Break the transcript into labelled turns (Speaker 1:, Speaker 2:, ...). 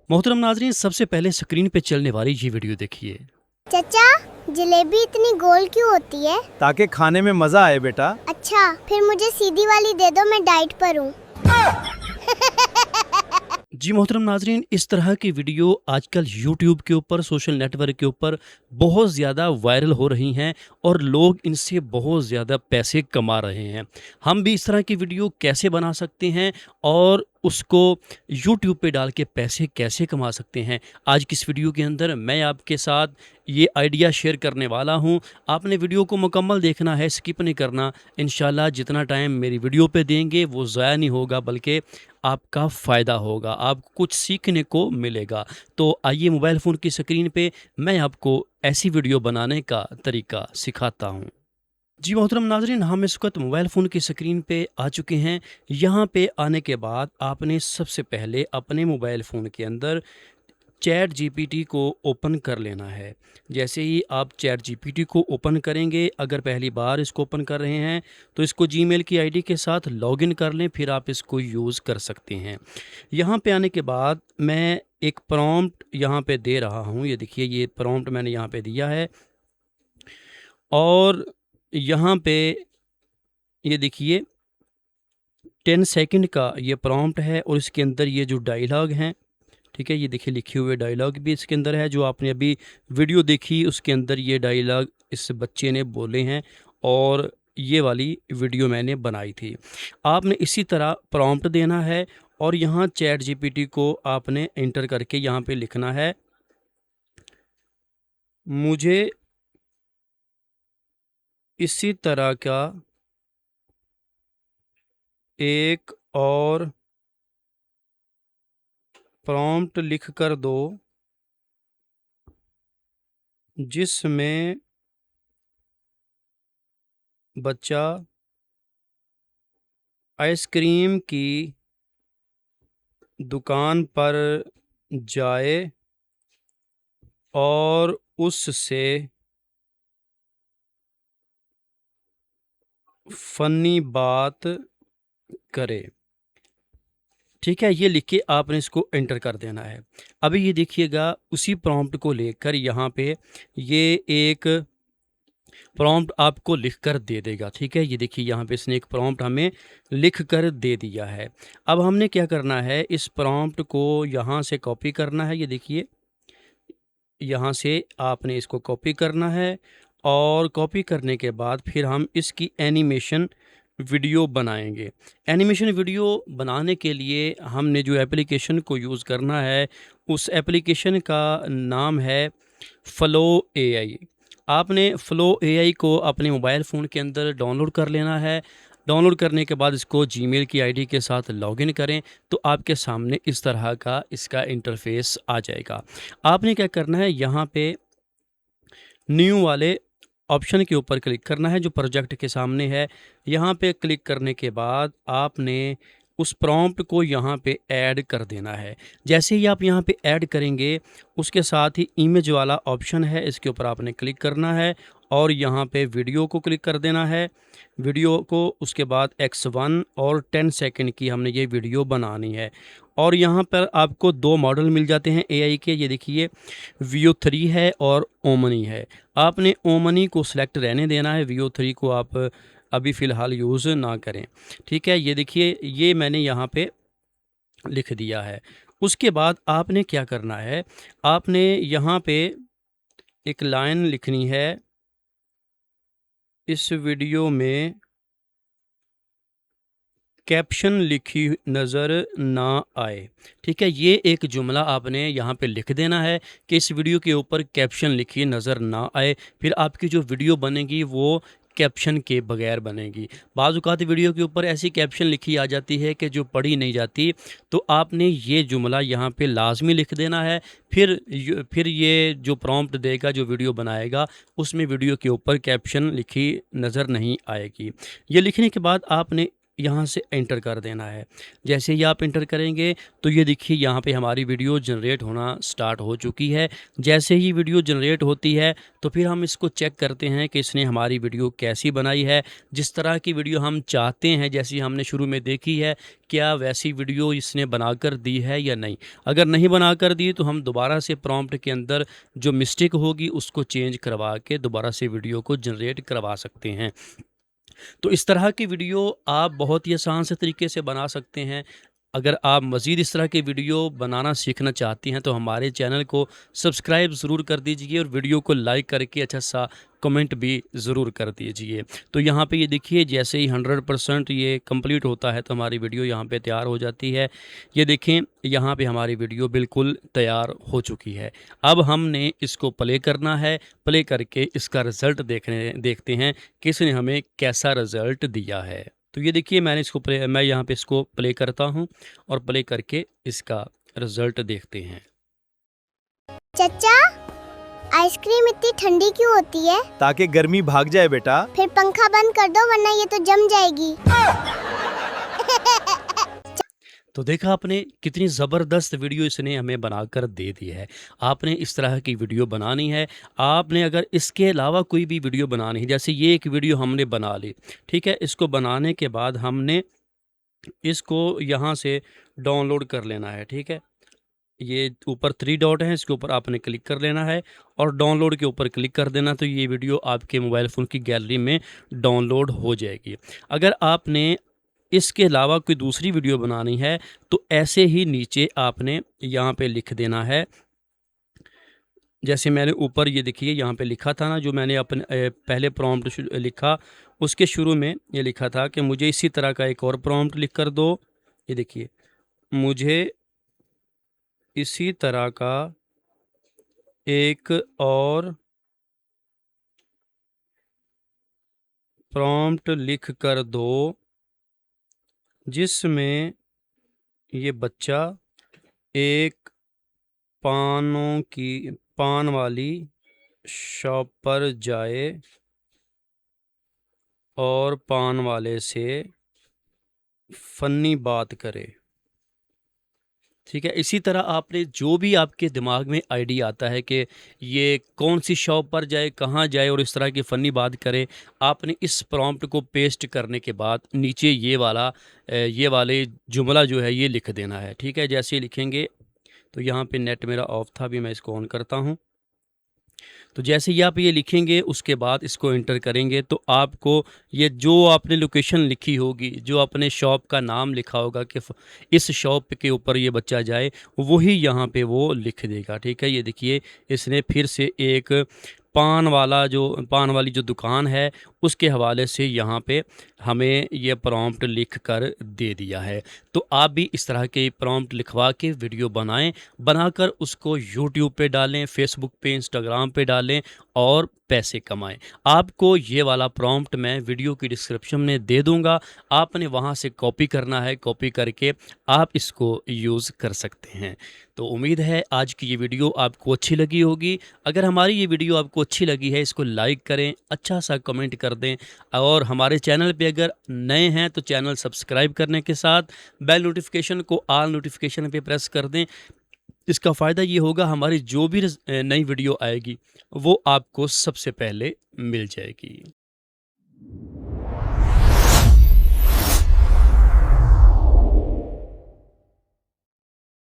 Speaker 1: मोहतरम नाजरीन, सबसे पहले स्क्रीन पे चलने वाली ये वीडियो देखिए।
Speaker 2: चचा, जलेबी इतनी गोल क्यों होती है?
Speaker 3: ताकि खाने में मजा आए बेटा।
Speaker 2: अच्छा, फिर मुझे सीधी वाली दे दो, मैं डाइट पर हूँ।
Speaker 1: जी मोहतरम नाजरीन, इस तरह की वीडियो आजकल यूट्यूब के ऊपर, सोशल नेटवर्क के ऊपर बहुत ज़्यादा वायरल हो रही हैं और लोग इनसे बहुत ज़्यादा पैसे कमा रहे हैं। हम भी इस तरह की वीडियो कैसे बना सकते हैं और उसको यूट्यूब पे डाल के पैसे कैसे कमा सकते हैं, आज की इस वीडियो के अंदर मैं आपके साथ ये आइडिया शेयर करने वाला हूँ। आपने वीडियो को मुकम्मल देखना है, स्किप नहीं करना। इंशाल्लाह जितना टाइम मेरी वीडियो पे देंगे वो ज़ाया नहीं होगा, बल्कि आपका फ़ायदा होगा, आपको कुछ सीखने को मिलेगा। तो आइए मोबाइल फ़ोन की स्क्रीन पे मैं आपको ऐसी वीडियो बनाने का तरीका सिखाता हूँ। जी मोहतरम नाज़रीन, हम इस वक़्त मोबाइल फ़ोन की स्क्रीन पे आ चुके हैं। यहाँ पे आने के बाद आपने सबसे पहले अपने मोबाइल फ़ोन के अंदर चैट जीपीटी को ओपन कर लेना है। जैसे ही आप चैट जीपीटी को ओपन करेंगे, अगर पहली बार इसको ओपन कर रहे हैं तो इसको जीमेल की आईडी के साथ लॉगिन कर लें, फिर आप इसको यूज़ कर सकते हैं। यहाँ पे आने के बाद मैं एक प्रॉम्प्ट यहाँ पे दे रहा हूँ। ये देखिए, ये प्रॉम्प्ट मैंने यहाँ पे दिया है और यहाँ पे ये देखिए 10 सेकंड का ये प्रॉम्प्ट है और इसके अंदर ये जो डायलॉग हैं, ठीक है, ये देखिए लिखे हुए डायलॉग भी इसके अंदर है। जो आपने अभी वीडियो देखी उसके अंदर ये डायलॉग इस बच्चे ने बोले हैं और ये वाली वीडियो मैंने बनाई थी। आपने इसी तरह प्रॉम्प्ट देना है और यहाँ चैट जीपीटी को आपने एंटर करके यहाँ पे लिखना है, मुझे इसी तरह का एक और प्रॉम्प्ट लिख कर दो जिसमें बच्चा आइसक्रीम की दुकान पर जाए और उससे फ़नी बात करे। ठीक है, ये लिख के आपने इसको एंटर कर देना है। अभी ये देखिएगा, उसी प्रॉम्प्ट को लेकर यहाँ पे ये एक प्रॉम्प्ट आपको लिख कर दे देगा। ठीक है, ये देखिए यहाँ पे इसने एक प्रॉम्प्ट हमें लिख कर दे दिया है। अब हमने क्या करना है, इस प्रॉम्प्ट को यहाँ से कॉपी करना है। ये देखिए, यहाँ से आपने इसको कॉपी करना है और कॉपी करने के बाद फिर हम इसकी एनिमेशन वीडियो बनाएंगे। एनिमेशन वीडियो बनाने के लिए हमने जो एप्लीकेशन को यूज़ करना है, उस एप्लीकेशन का नाम है फ्लो एआई। आपने फ्लो एआई को अपने मोबाइल फ़ोन के अंदर डाउनलोड कर लेना है। डाउनलोड करने के बाद इसको जीमेल की आईडी के साथ लॉगिन करें तो आपके सामने इस तरह का इसका इंटरफेस आ जाएगा। आपने क्या करना है, यहाँ पे न्यू वाले ऑप्शन के ऊपर क्लिक करना है जो प्रोजेक्ट के सामने है। यहाँ पे क्लिक करने के बाद आपने उस प्रॉम्प्ट को यहाँ पे ऐड कर देना है। जैसे ही आप यहाँ पे ऐड करेंगे, उसके साथ ही इमेज वाला ऑप्शन है, इसके ऊपर आपने क्लिक करना है और यहाँ पे वीडियो को क्लिक कर देना है। वीडियो को उसके बाद X1 और 10 सेकंड की हमने ये वीडियो बनानी है और यहाँ पर आपको दो मॉडल मिल जाते हैं एआई के। ये देखिए, Veo 3 है और ओमनी है। आपने ओमनी को सिलेक्ट रहने देना है, Veo 3 को आप अभी फ़िलहाल यूज़ ना करें। ठीक है, ये देखिए, ये मैंने यहाँ पे लिख दिया है। उसके बाद आपने क्या करना है, आपने यहाँ पे एक लाइन लिखनी है, इस वीडियो में कैप्शन लिखी नज़र ना आए। ठीक है, ये एक जुमला आपने यहाँ पे लिख देना है कि इस वीडियो के ऊपर कैप्शन लिखी नज़र ना आए। फिर आपकी जो वीडियो बनेगी वो कैप्शन के बगैर बनेगी। बाज़ औक़ात वीडियो के ऊपर ऐसी कैप्शन लिखी आ जाती है कि जो पढ़ी नहीं जाती, तो आपने ये जुमला यहाँ पे लाजमी लिख देना है। फिर ये जो प्रॉम्प्ट देगा, जो वीडियो बनाएगा, उसमें वीडियो के ऊपर कैप्शन लिखी नज़र नहीं आएगी। ये लिखने के बाद आपने यहाँ से एंटर कर देना है। जैसे ही आप एंटर करेंगे तो ये देखिए यहाँ पे हमारी वीडियो जनरेट होना स्टार्ट हो चुकी है। जैसे ही वीडियो जनरेट होती है तो फिर हम इसको चेक करते हैं कि इसने हमारी वीडियो कैसी बनाई है। जिस तरह की वीडियो हम चाहते हैं, जैसी हमने शुरू में देखी है, क्या वैसी वीडियो इसने बनाकर दी है या नहीं। अगर नहीं बनाकर दी तो हम दोबारा से प्रॉम्प्ट के अंदर जो मिस्टेक होगी उसको चेंज करवा के दोबारा से वीडियो को जनरेट करवा सकते हैं। तो इस तरह की वीडियो आप बहुत ही आसान से तरीके से बना सकते हैं। अगर आप मज़ीद इस तरह की वीडियो बनाना सीखना चाहती हैं तो हमारे चैनल को सब्सक्राइब ज़रूर कर दीजिए और वीडियो को लाइक करके अच्छा सा कमेंट भी ज़रूर कर दीजिए। तो यहाँ पे ये देखिए जैसे ही 100% ये कंप्लीट होता है तो हमारी वीडियो यहाँ पे तैयार हो जाती है। ये देखें यहाँ पे हमारी वीडियो बिल्कुल तैयार हो चुकी है। अब हमने इसको प्ले करना है। प्ले करके इसका रिज़ल्ट देखते हैं कि इसने हमें कैसा रिज़ल्ट दिया है। तो ये देखिए मैं यहाँ पे इसको प्ले करता हूँ और प्ले करके इसका रिज़ल्ट देखते हैं।
Speaker 2: चचा, आइसक्रीम इतनी ठंडी क्यों होती है?
Speaker 3: ताकि गर्मी भाग जाए बेटा।
Speaker 2: फिर पंखा बंद कर दो वरना ये तो जम जाएगी।
Speaker 1: तो देखा आपने कितनी ज़बरदस्त वीडियो इसने हमें बनाकर दे दी है। आपने इस तरह की वीडियो बनानी है। आपने अगर इसके अलावा कोई भी वीडियो बनानी है, जैसे ये एक वीडियो हमने बना ली, ठीक है। इसको बनाने के बाद हमने इसको यहाँ से डाउनलोड कर लेना है, ठीक है। ये ऊपर 3 डॉट हैं, इसके ऊपर आपने क्लिक कर लेना है और डाउनलोड के ऊपर क्लिक कर देना, तो ये वीडियो आपके मोबाइल फ़ोन की गैलरी में डाउनलोड हो जाएगी। अगर आपने इसके अलावा कोई दूसरी वीडियो बनानी है तो ऐसे ही नीचे आपने यहाँ पे लिख देना है। जैसे मैंने ऊपर ये देखिए यहाँ पे लिखा था ना, जो मैंने अपने पहले प्रॉम्प्ट लिखा उसके शुरू में ये लिखा था कि मुझे इसी तरह का एक और प्रॉम्प्ट लिख कर दो। ये देखिए, मुझे इसी तरह का एक और प्रॉम्प्ट लिख कर दो जिसमें ये बच्चा एक पान वाली शॉप पर जाए और पान वाले से फ़नी बात करे, ठीक है। इसी तरह आपने जो भी आपके दिमाग में आइडिया आता है कि ये कौन सी शॉप पर जाए, कहाँ जाए और इस तरह की फ़नी बात करे, आपने इस प्रॉम्प्ट को पेस्ट करने के बाद नीचे ये वाले जुमला जो है ये लिख देना है, ठीक है। जैसे लिखेंगे तो यहाँ पे नेट मेरा ऑफ था, अभी मैं इसको ऑन करता हूँ। तो जैसे ही आप ये लिखेंगे उसके बाद इसको एंटर करेंगे तो आपको ये जो आपने लोकेशन लिखी होगी, जो आपने शॉप का नाम लिखा होगा कि इस शॉप के ऊपर ये बच्चा जाए, वही यहाँ पे वो लिख देगा, ठीक है। ये देखिए इसने फिर से एक पान वाली जो दुकान है उसके हवाले से यहाँ पे हमें ये प्रॉम्प्ट लिख कर दे दिया है। तो आप भी इस तरह के प्रॉम्प्ट लिखवा के वीडियो बनाकर उसको यूट्यूब पे डालें, फेसबुक पे, इंस्टाग्राम पे डालें और पैसे कमाएं। आपको ये वाला प्रॉम्प्ट मैं वीडियो की डिस्क्रिप्शन में दे दूंगा, आपने वहाँ से कॉपी करना है, कॉपी करके आप इसको यूज़ कर सकते हैं। तो उम्मीद है आज की ये वीडियो आपको अच्छी लगी होगी। अगर हमारी ये वीडियो आपको अच्छी लगी है इसको लाइक करें, अच्छा सा कमेंट कर दें और हमारे चैनल पे अगर नए हैं तो चैनल सब्सक्राइब करने के साथ बेल नोटिफिकेशन को ऑल नोटिफिकेशन पे प्रेस कर दें। इसका फ़ायदा ये होगा हमारी जो भी नई वीडियो आएगी वो आपको सबसे पहले मिल जाएगी।